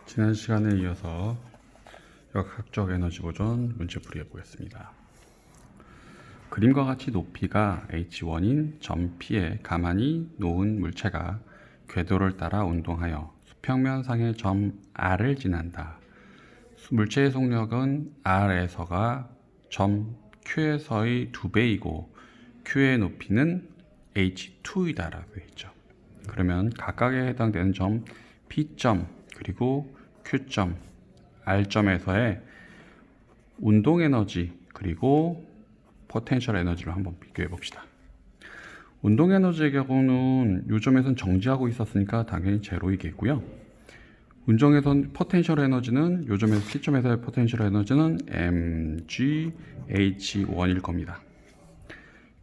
지난 시간에 이어서 역학적 에너지 보존 문제 풀이해 보겠습니다. 그림과 같이 높이가 h1인 점 P에 가만히 놓은 물체가 궤도를 따라 운동하여 수평면상의 점 R을 지난다. 물체의 속력은 R에서가 점 Q에서의 2배이고 Q의 높이는 h2이다 라고 했죠. 그러면 각각에 해당되는 점 P점 그리고 Q점, R점에서의 운동 에너지 그리고 포텐셜 에너지를 한번 비교해 봅시다. 운동 에너지의 경우는 이 점에서는 정지하고 있었으니까 당연히 제로이겠고요. 운동에선 포텐셜 에너지는 이 점에서 P점에서의 포텐셜 에너지는 mgh1일 겁니다.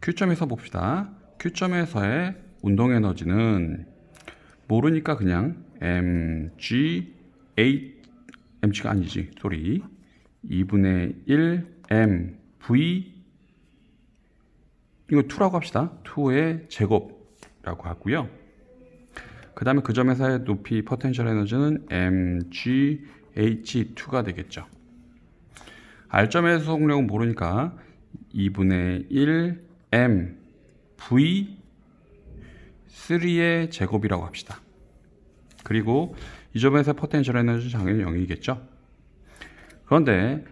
Q점에서 봅시다. Q점에서의 운동 에너지는 모르니까 그냥 mg가 아니지, 2분의 1 mv 이거 2라고 합시다. 2의 제곱이라고 하고요. 그 다음에 그 점에서의 높이 포텐셜 에너지는 mgh2가 되겠죠. R점에서 속력은 모르니까 2분의 1 mv3의 제곱이라고 합시다. 그리고 이 점에서 포텐셜 에너지 당연히 0이겠죠. 그런데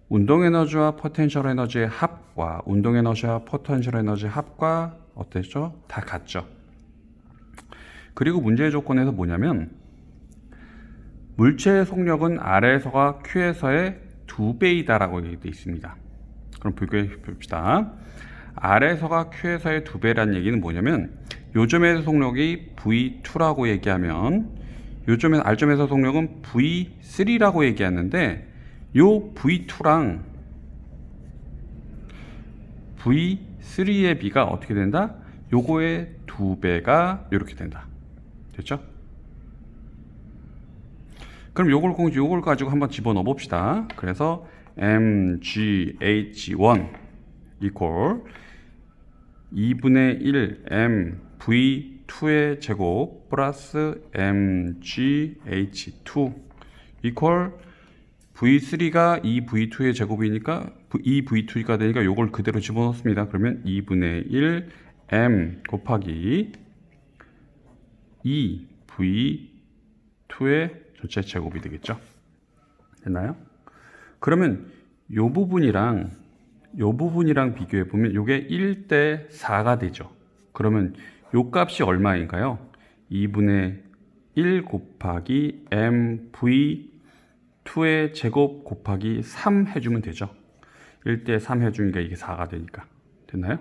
운동 에너지와 포텐셜 에너지의 합과 운동 에너지와 포텐셜 에너지의 합과 어땠죠? 다 같죠. 그리고 문제의 조건에서 뭐냐면 물체의 속력은 R에서가 Q에서의 2배이다라고 얘기되어 있습니다. 그럼 비교해 봅시다. R에서가 Q에서의 2배라는 얘기는 뭐냐면 요 점에서 속력이 V2라고 얘기하면 요 점에서 R점에서 속력은 V3라고 얘기하는데 요 V2랑 V3의 비가 어떻게 된다? 요거의 2배가 이렇게 된다. 됐죠? 그럼 요걸 가지고 한번 집어넣어 봅시다. 그래서 mgh1 equal 2분의 1 mv2의 제곱 플러스 mgh2 equal v3가 2v2의 제곱이니까 2v2가 되니까 요걸 그대로 집어넣습니다. 그러면 2분의 1 m 곱하기 2v2의 전체 제곱이 되겠죠. 됐나요? 그러면 요 부분이랑 비교해 보면 요게 1대 4가 되죠. 그러면 요 값이 얼마인가요? 2분의 1 곱하기 mv2의 제곱 곱하기 3 해주면 되죠. 1대 3 해주니까 이게 4가 되니까. 됐나요?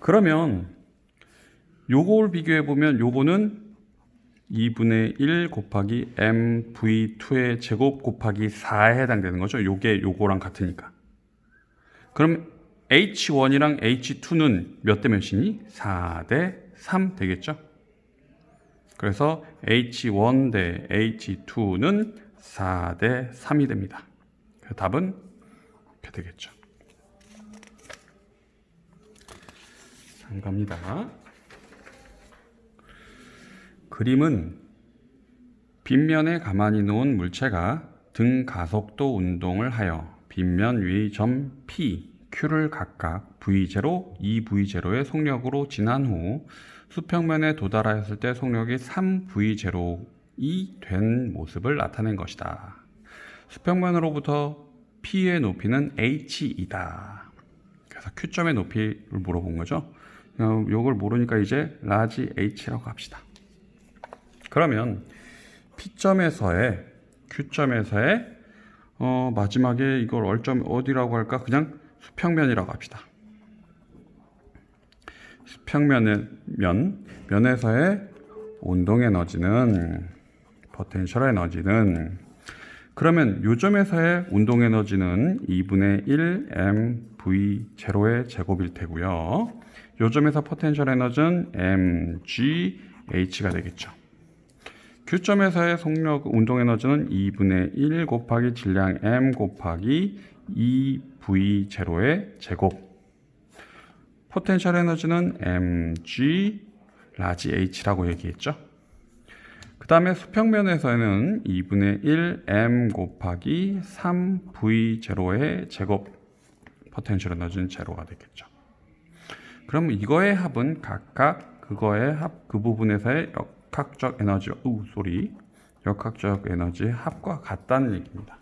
그러면 요걸 비교해 보면 요거는 2분의 1 곱하기 mv2의 제곱 곱하기 4에 해당되는 거죠. 요게 요거랑 같으니까. 그럼 H1이랑 H2는 몇 대 몇이니? 4대 3 되겠죠? 그래서 H1 대 H2는 4대 3이 됩니다. 답은 이렇게 되겠죠. 안 갑니다. 그림은 빗면에 가만히 놓은 물체가 등 가속도 운동을 하여 빗면 위의 점 P, Q를 각각 V0, 2V0의 속력으로 지난 후 수평면에 도달하였을 때 속력이 3V0이 된 모습을 나타낸 것이다. 수평면으로부터 P의 높이는 H이다. 그래서 Q점의 높이를 물어본 거죠. 이걸 모르니까 이제 라지 H라고 합시다. 그러면 P점에서의 Q점에서의 마지막에 이걸 어디라고 할까? 그냥 수평면이라고 합시다. 면에서의 운동 에너지는 포텐셜 에너지는 그러면 요 점에서의 운동 에너지는 2분의 1 mv0의 제곱일 테고요. 요 점에서 포텐셜 에너지는 mgh가 되겠죠. Q점에서의 속력 운동 에너지는 2분의 1 곱하기 질량 m 곱하기 2v0의 제곱. 포텐셜 에너지는 mg 라지 h라고 얘기했죠. 그 다음에 수평면에서는 2분의 1 m 곱하기 3v0의 제곱 포텐셜 에너지는 제로가 되겠죠. 그럼 이거의 합은 각각 그거의 합, 그 부분에서의 역학적 에너지의 합과 같다는 얘기입니다.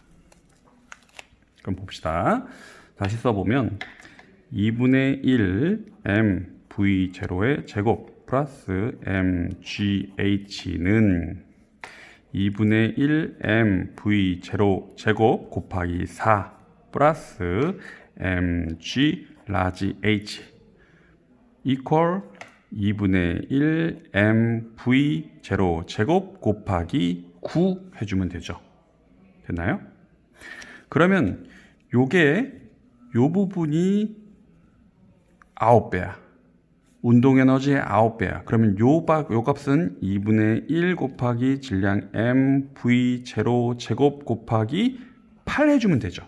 그럼 봅시다. 다시 써보면 2분의 1 mv0의 제곱 플러스 mgh는 2분의 1 mv0 제곱 곱하기 4 플러스 mg 라지 h equal 2분의 1 mv0 제곱 곱하기 9 해주면 되죠. 됐나요? 그러면 요게 요 부분이 9배야. 운동에너지의 9배야. 그러면 요 값은 2분의 1 곱하기 질량 mv0 제곱 곱하기 8 해주면 되죠.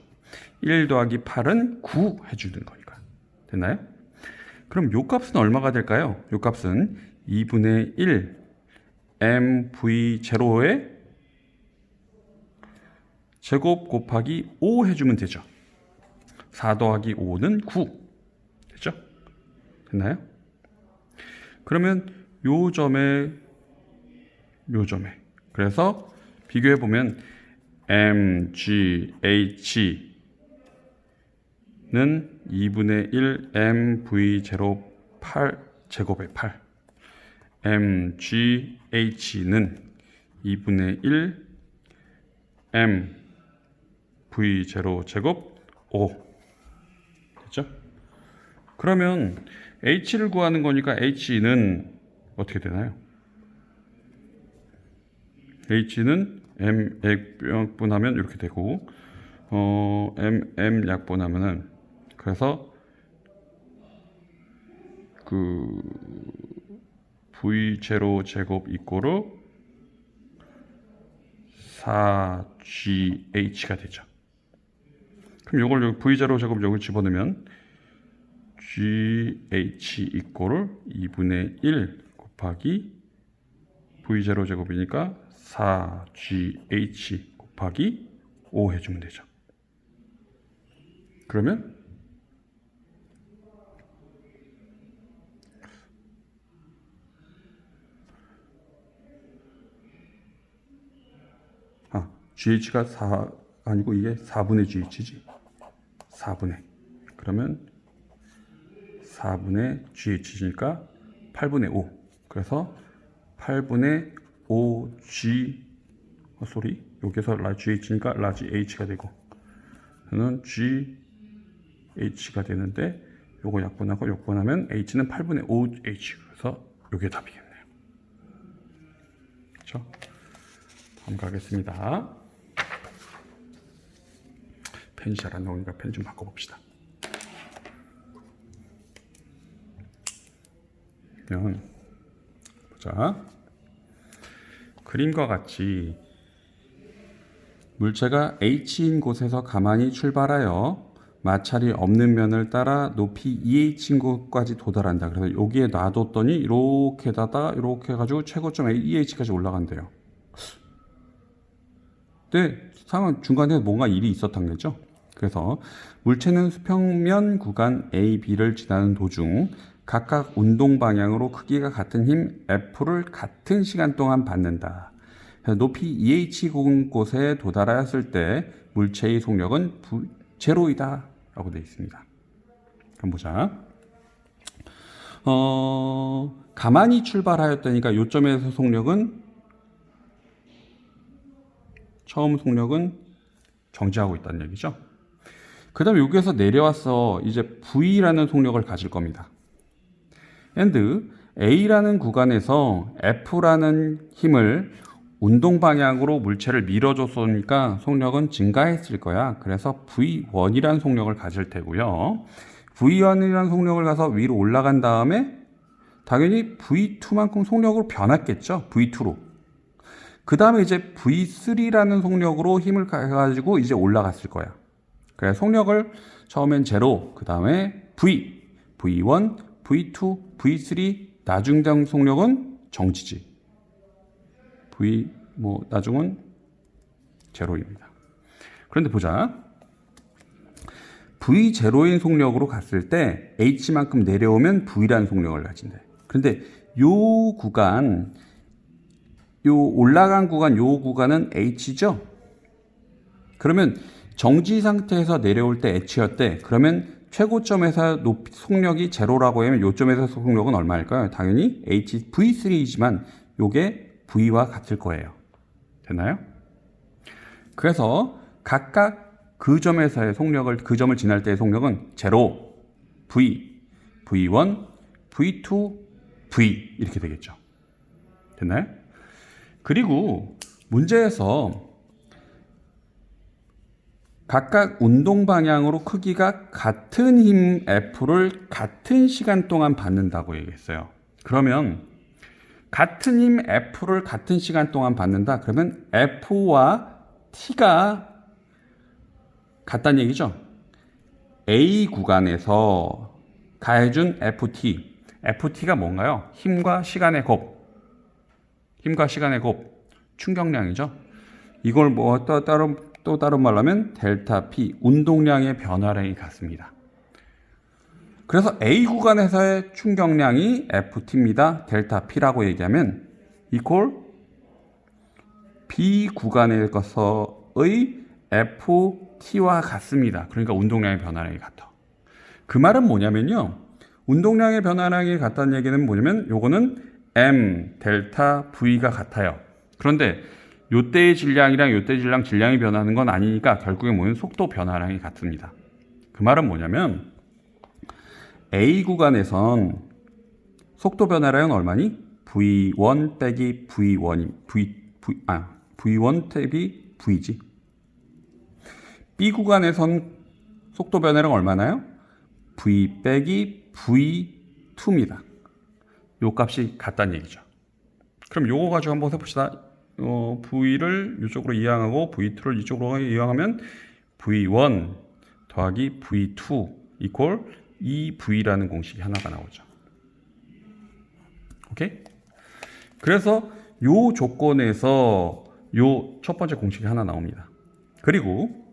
1 더하기 8은 9 해주는 거니까. 됐나요? 그럼 요 값은 얼마가 될까요? 요 값은 2분의 1 mv0의 제곱 곱하기 5 해주면 되죠. 4 더하기 5는 9. 됐죠? 됐나요? 그러면 요 점에 그래서 비교해보면 mgh 는 2분의 1 mv0 8 제곱의 8 mgh는 2분의 1 mv0 제곱 5 됐죠? 그러면 h를 구하는 거니까 h는 어떻게 되나요? h는 m 약분하면 이렇게 되고 m 약분하면은 그래서 그 v0 제곱 이꼬르 4gh가 되죠. 그럼 요걸 v0 제곱 여기 집어넣으면 gh 이꼬르 2분의 1 곱하기 v0 제곱이니까 4gh 곱하기 5 해주면 되죠. 그러면 GH가 4 아니고 이게 4분의 GH지. 4분의. 그러면 4분의 GH니까 8분의 5. 그래서 8분의 5G 여기서 GH니까 라지 H가 되고 저는 GH가 되는데 요거 약분하면 H는 8분의 5H. 그래서 요게 답이겠네요. 그렇죠? 다음 가겠습니다. 펜이 잘 안 나오니까 펜 좀 바꿔봅시다. 보자. 그림과 같이 물체가 H인 곳에서 가만히 출발하여 마찰이 없는 면을 따라 높이 EH인 곳까지 도달한다. 그래서 여기에 놔뒀더니 이렇게 해가지고 최고점 EH까지 올라간대요. 근데 상황 중간에 뭔가 일이 있었던 거죠. 그래서 물체는 수평면 구간 A, B를 지나는 도중 각각 운동 방향으로 크기가 같은 힘 F를 같은 시간 동안 받는다. 높이 EH 곳에 도달하였을 때 물체의 속력은 제로이다 라고 되어 있습니다. 그럼 보자. 가만히 출발하였다니까 요점에서 처음 속력은 정지하고 있다는 얘기죠. 그 다음에 여기에서 내려와서 이제 V라는 속력을 가질 겁니다. and A라는 구간에서 F라는 힘을 운동 방향으로 물체를 밀어줬으니까 속력은 증가했을 거야. 그래서 V1이라는 속력을 가질 테고요. V1이라는 속력을 가서 위로 올라간 다음에 당연히 V2만큼 속력으로 변했겠죠. V2로. 그 다음에 이제 V3라는 속력으로 힘을 가가지고 이제 올라갔을 거야. 그래서 속력을 처음엔 제로, 그 다음에 V1, V2, V3, 나중장 속력은 정지지. V 뭐 나중은 제로입니다. 그런데 보자. V 제로인 속력으로 갔을 때 H만큼 내려오면 V라는 속력을 가진대. 그런데 요 구간, 요 올라간 구간, 요 구간은 H죠? 그러면 정지 상태에서 내려올 때 H였대. 그러면 최고점에서 속력이 제로라고 하면 요점에서 속력은 얼마일까요? 당연히 H, V3이지만 요게 V와 같을 거예요. 됐나요? 그래서 각각 그 점에서의 속력을, 그 점을 지날 때의 속력은 제로, V, V1, V2, V 이렇게 되겠죠. 됐나요? 그리고 문제에서 각각 운동 방향으로 크기가 같은 힘 F를 같은 시간 동안 받는다고 얘기했어요. 그러면 같은 힘 F를 같은 시간 동안 받는다. 그러면 F와 T가 같다는 얘기죠. A 구간에서 가해준 FT. FT가 뭔가요? 힘과 시간의 곱. 힘과 시간의 곱. 충격량이죠. 이걸 뭐 또 다른 말로 하면 델타 P, 운동량의 변화량이 같습니다. 그래서 A 구간에서의 충격량이 FT입니다. 델타 P라고 얘기하면 이퀄 B 구간에서의 FT와 같습니다. 그러니까 운동량의 변화량이 같아. 그 말은 뭐냐면요. 운동량의 변화량이 같다는 얘기는 뭐냐면 요거는 M, 델타 V가 같아요. 그런데 요때의 질량이랑 요때 질량이 변하는 건 아니니까 결국에 뭐냐면 속도 변화량이 같습니다. 그 말은 뭐냐면 A 구간에선 속도 변화량은 얼마니? V1 빼기 V1 빼기 V지. B 구간에선 속도 변화량 얼마나요? V 빼기 V2입니다. 요 값이 같다는 얘기죠. 그럼 요거 가지고 한번 해봅시다. V를 이쪽으로 이항하고 V2를 이쪽으로 이항하면 V1 더하기 V2 이퀄 2V라는 공식이 하나가 나오죠. 오케이? 그래서 요 조건에서 요 첫 번째 공식이 하나 나옵니다. 그리고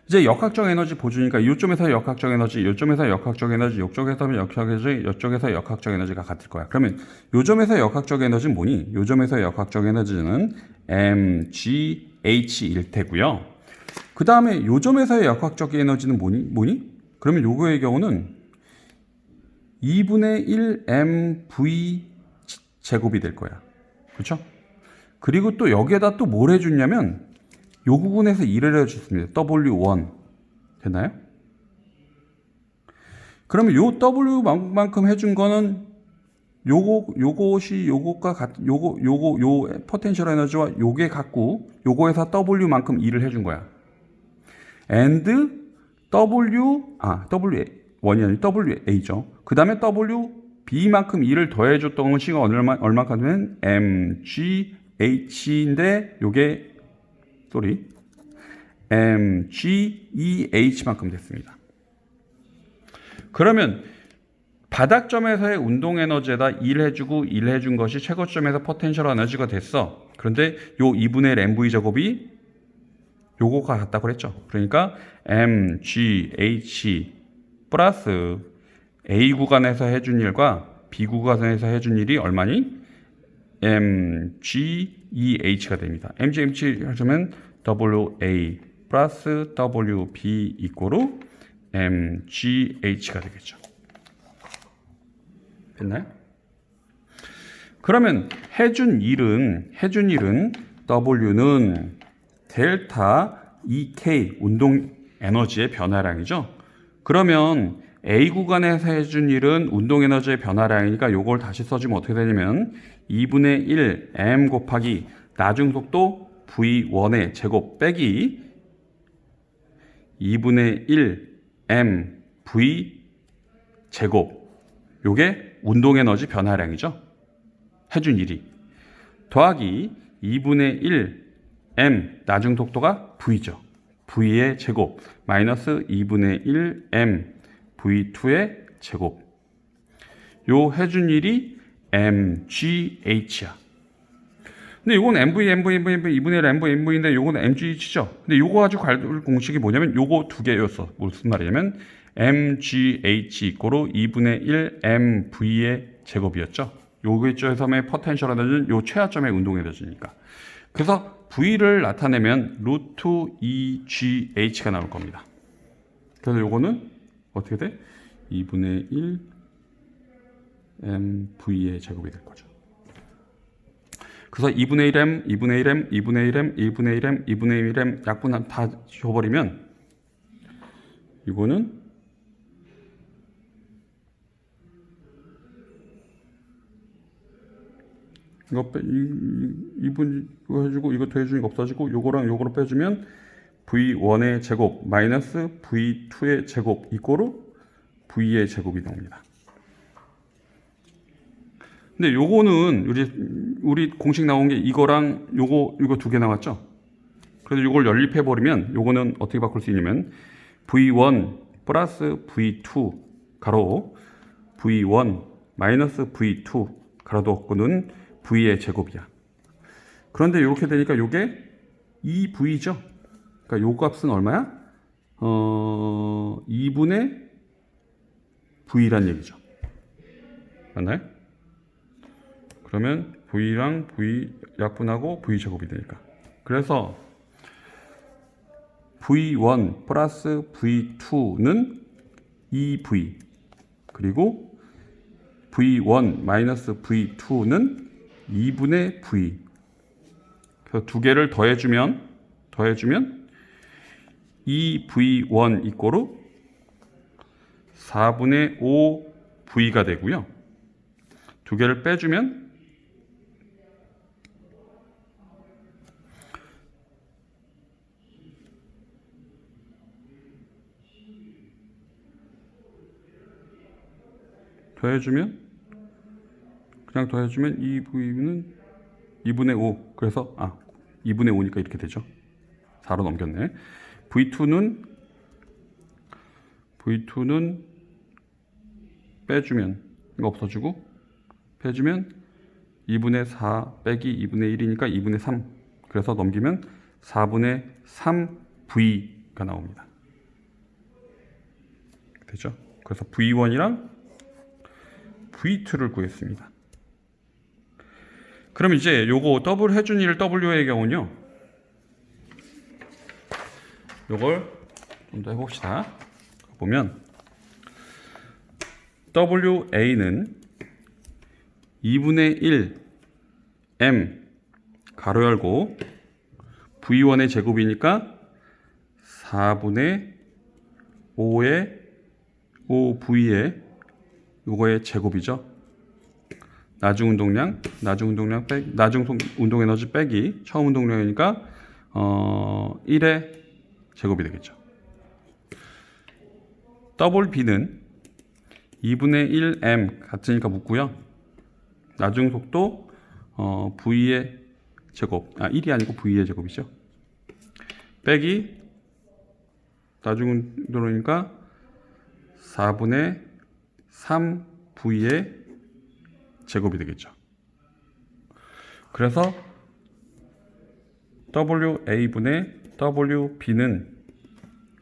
이제 역학적 에너지 보주니까 이점에서 역학적 에너지, 이점에서 역학적 에너지, 이쪽에서 역학적 에너지, 이쪽에서 역학적 에너지가 같을 거야. 그러면 요점에서 역학적 에너지는 뭐니? 요점에서 역학적 에너지는 mgh일 테고요. 그 다음에 요점에서의 역학적 에너지는 뭐니? 그러면 요거의 경우는 2분의 1 mv 제곱이 될 거야. 그렇죠? 그리고 또 여기에다 또 뭘 해줬냐면 요 부분에서 1을 해줬습니다. W1 됐나요? 그러면 요 W만큼 해준 거는 요것이 요것과 같은 요 포텐셜 에너지와 요게 같고 요거에서 W만큼 1을 해준 거야. and W1이 아니라 WA죠. 그 다음에 WB만큼 2를 더해줬던 것이 얼마큼 하면 MGH인데 요게 MGEH만큼 됐습니다. 그러면 바닥점에서의 운동 에너지에다 1 해주고 1 해준 것이 최고점에서 포텐셜 에너지가 됐어. 그런데 요 2분의 1 MV 제곱이 요거가 같다고 그랬죠. 그러니까 MGH 플러스 A 구간에서 해준 일과 B 구간에서 해준 일이 얼마니? MGEH가 됩니다. MGH 하면 WA 플러스 WB 이꼬로 MGH가 되겠죠. 됐나요? 그러면 해준 일은 W는 델타 EK 운동 에너지의 변화량이죠. 그러면 A 구간에서 해준 일은 운동 에너지의 변화량이니까 요걸 다시 써주면 어떻게 되냐면 2분의 1 m 곱하기 나중 속도 V1의 제곱 빼기 2분의 1 m V 제곱 요게 운동 에너지 변화량이죠. 해준 일이 더하기 2분의 1 m 나중 속도가 V죠. V의 제곱 마이너스 2분의 1 m V2의 제곱 요 해준 일이 MGH야. 근데 요건 MV, 2분의 1 MV, MV인데 요거는 MGH죠. 근데 요거 가지고 갈 공식이 뭐냐면 요거 두 개였어. 무슨 말이냐면 MGH 이꼬르 2분의 1 MV의 제곱이었죠. 요게 점의 포텐셜에너지는 요 최하점의 운동 에너지니까. 그래서 V를 나타내면 루트 2GH가 나올 겁니다. 그래서 요거는 어떻게 돼? 2분의 1 MV의 제곱이 될 거죠. 그래서 2분의 1M, 2분의 1M, 2분의 1M, 2분의 1M, 2분의 1M 약분 다 줘버리면 이거는 이거 2분 이거 해주고 이거 더해주니까 없어지고 요거랑 요거로 빼주면 V1의 제곱 마이너스 V2의 제곱 이꼬르 V의 제곱이 나옵니다. 근데 요거는 우리 공식 나온 게 이거랑 요거 두 개 나왔죠. 그래서 요걸 연립해 버리면 요거는 어떻게 바꿀 수 있냐면 V1 플러스 V2 가로 V1 마이너스 V2 가로 닫고는 V의 제곱이야. 그런데 이렇게 되니까 요게 2V죠. 그러니까 요 값은 얼마야? 2분의 V란 얘기죠. 맞나요? 그러면 V랑 V 약분하고 V 제곱이 되니까. 그래서 V1 플러스 V2는 2V 그리고 V1 마이너스 V2는 2분의 V. 그래서 두 개를 더해주면 2V1 이꼬르 4분의 5V가 되고요. 두 개를 빼주면 그냥 더해주면 2V는 2분의 5. 그래서 2분의 5니까 이렇게 되죠. 4로 넘겼네. V2는 빼주면 이거 없어지고 빼주면 2분의 4 빼기 2분의 1이니까 2분의 3. 그래서 넘기면 4분의 3V가 나옵니다. 되죠? 그래서 V1이랑 V2를 구했습니다. 그럼 이제 요거 더블 해준 일 W의 경우는요. 요걸 좀 더 해봅시다. 보면 WA는 2분의 1 M 가로 열고 V1의 제곱이니까 4분의 5의 5V의 요거의 제곱이죠. 나중 운동량 빼기, 나중 운동 에너지 빼기 처음 운동량이니까 1의 제곱이 되겠죠. 더블 B는 2분의 1M 같으니까 묻고요. 나중 속도 V의 제곱, 1이 아니고 V의 제곱이죠. 빼기 나중 운동이니까 4분의 3V의 제곱이 되겠죠. 그래서 WA분의 WB는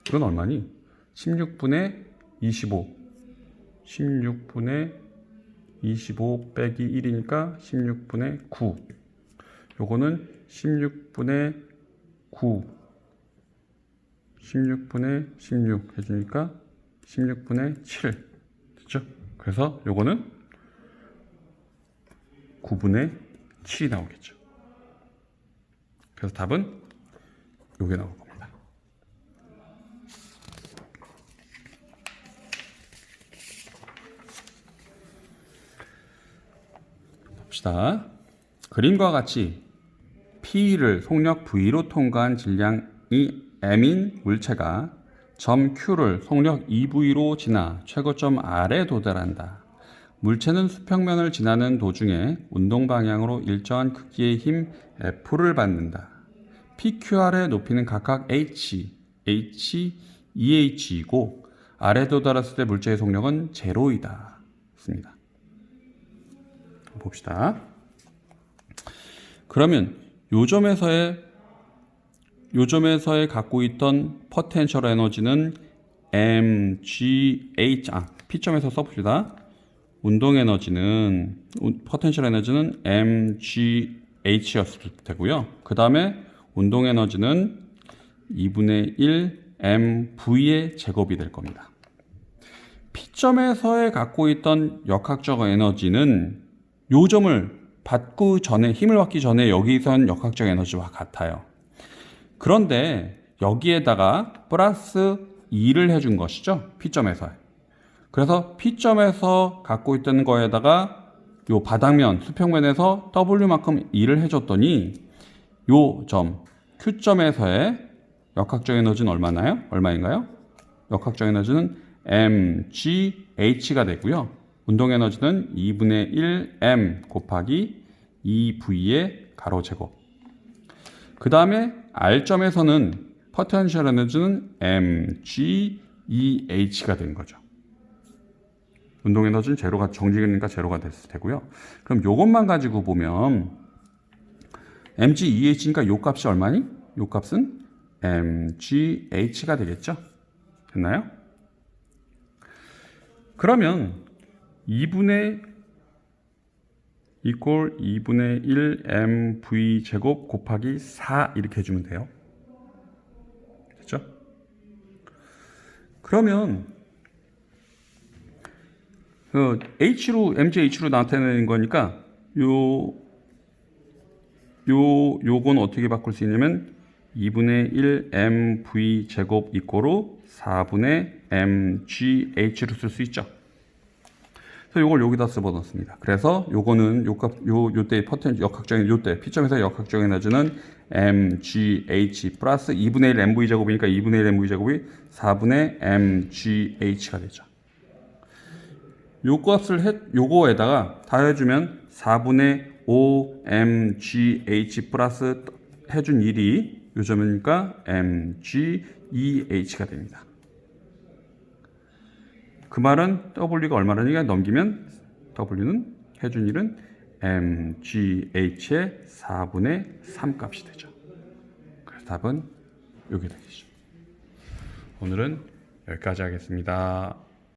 이건 얼마니? 16분의 25 빼기 1이니까 16분의 9 요거는 16분의 16 해주니까 16분의 7 됐죠? 그래서 요거는 9분의 7이 나오겠죠. 그래서 답은 요게 나올 겁니다. 봅시다. 그림과 같이 P를 속력 V로 통과한 질량이 M인 물체가 점 Q를 속력 2V로 지나 최고점 R에 도달한다. 물체는 수평면을 지나는 도중에 운동 방향으로 일정한 크기의 힘 F를 받는다. PQR의 높이는 각각 H, EH이고 R에 도달했을 때 물체의 속력은 제로이다. 습니다. 봅시다. 그러면 요점에서의 갖고 있던 포텐셜 에너지는 mgh, P점에서 써봅시다. 포텐셜 에너지는 mgh였을 테고요. 그 다음에 운동 에너지는 2분의 1 mv의 제곱이 될 겁니다. P점에서의 갖고 있던 역학적 에너지는 요점을 받고 전에, 힘을 받기 전에 여기선 역학적 에너지와 같아요. 그런데 여기에다가 플러스 2를 해준 것이죠. P점에서. 그래서 P점에서 갖고 있던 거에다가 요 바닥면, 수평면에서 W만큼 2를 해줬더니 요 점, Q점에서의 역학적 에너지는 얼마인가요? 역학적 에너지는 mgH가 되고요. 운동 에너지는 2분의 1m 곱하기 2v의 가로제곱. 그 다음에 R점에서는 포텐셜 에너지는 mgEH가 된 거죠. 운동 에너지는 제로가, 정직이니까 제로가 됐을 테고요. 그럼 요것만 가지고 보면 mgEH니까 요 값이 얼마니? 요 값은 mgH가 되겠죠? 됐나요? 그러면 2분의 1 mv 제곱 곱하기 4 이렇게 해주면 돼요. 됐죠? 그러면 mgH로 나타내는 거니까 요건 어떻게 바꿀 수 있냐면 2분의 1 mv 제곱 이꼬로 4분의 mgh로 쓸 수 있죠. 그래서 요걸 여기다 집어넣습니다. 그래서 요거는 요때의 역학적인 요때 P점에서 역학적 에너지는 mgh 플러스 2분의 1 mv 제곱이니까 2분의 1 mv 제곱이 4분의 mgh가 되죠. 요 값을 요거에다가 다 해주면 4분의 5 mgh 플러스 해준 1이 요점이니까 mgEH가 됩니다. 그 말은 W가 얼마라니까 넘기면 W는 해준 1은 mgH의 4분의 3 값이 되죠. 그래서 답은 이게 되겠죠. 오늘은 여기까지 하겠습니다.